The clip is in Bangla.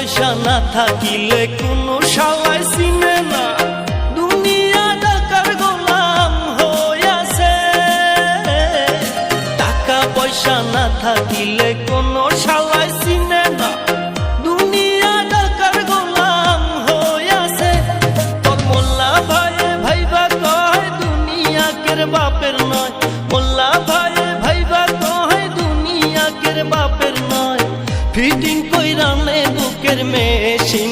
পয়সা না থাকিলে কোনো শালাই চিনে না, দুনিয়া টাকার গোলাম হইয়াছে। টাকা পয়সা না থাকিলে কোনো শালাই চিনে না, দুনিয়া টাকার গোলাম হইয়াছে। তোর মোল্লা ভাইয়ে ভাইবা কয় দুনিয়া কের বাপের নয়, মোল্লা ভাইয়ে ভাইবা কয় দুনিয়া কের বাপের নয়। ফিটিং কইরা নে বুকের মেশিন